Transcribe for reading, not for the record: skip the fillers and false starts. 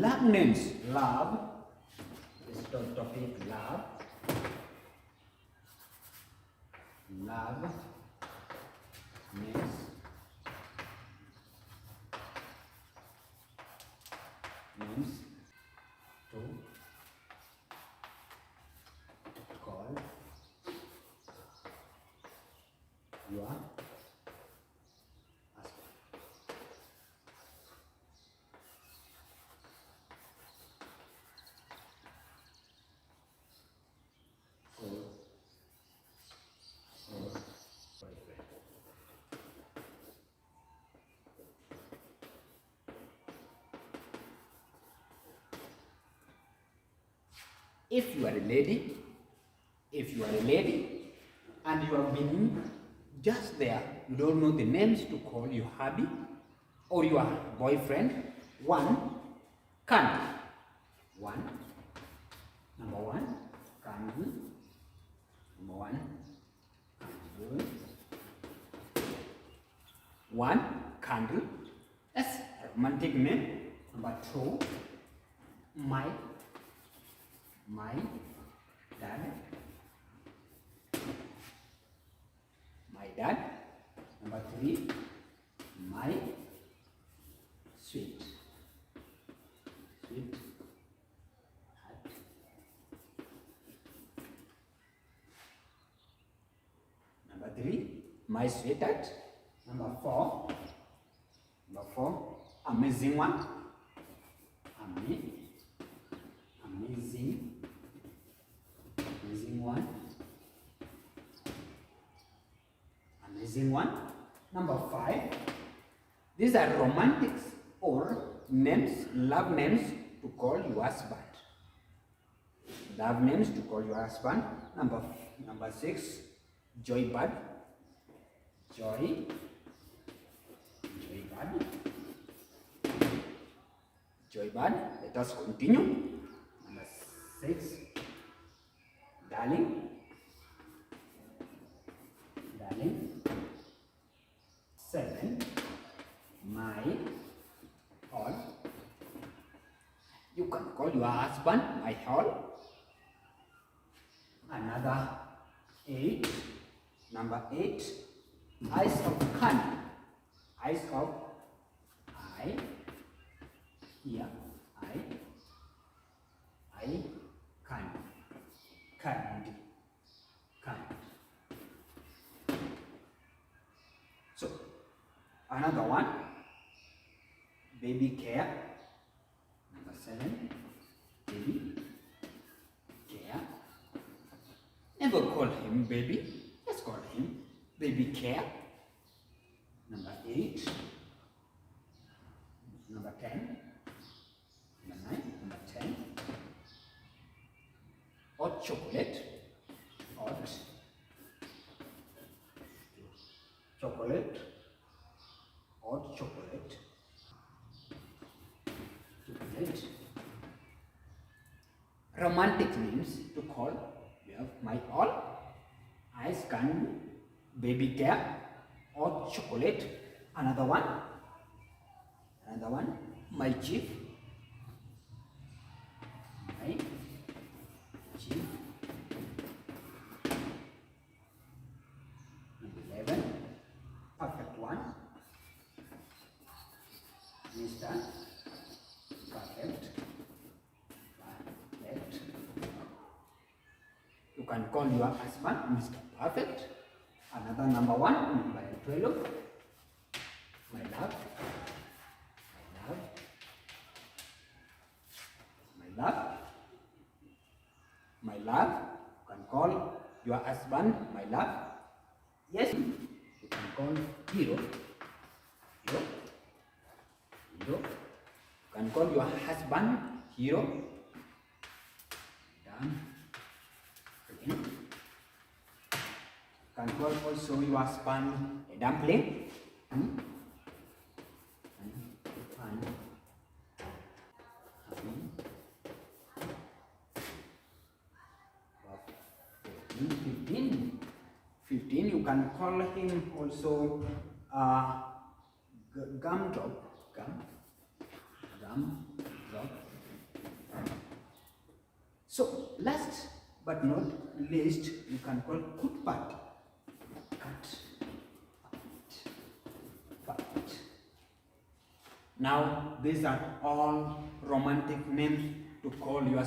love names. Love. Let's start topic. Love. Love names. Names to call your husband. Or boyfriend. If you are a lady, and you have been just there, you don't know the names to call your hubby or your boyfriend. One, candle. Number one, candle. Number one, candle. One, candle. That's a romantic name. Number two, my dad. My dad. Number three, my sweet heart. Number three, my sweetheart. Number four, amazing one. Amazing one. Number five, these are romantics or names, love names to call your husband. Love names to call your husband. Number six, joy bud. Joy bud. Let us continue. Number six, darling. Seven, my all. You can call your husband my all. Another eight. Number eight, eyes of candy. Eyes of eye. Here, eye, candy. So, another one, baby care. Number seven, baby care. Never call him baby, just call him baby care. Number eight, number 10, number 9, number 10, hot chocolate, hot chocolate. Romantic names to call. We have my all, ice candy, baby care, hot chocolate. Another one, my chief. Number 11, perfect one. Mr. Perfect. You can call your husband Mr. Perfect. Another number one, number 12, my love. You can call your husband my love. Yes, you can call hero. You can call your husband hero. Done. You can call also your husband a dumpling. You can call him also gumdrop. So last but not least, you can call Kutpat. Cut. Now these are all romantic names to call your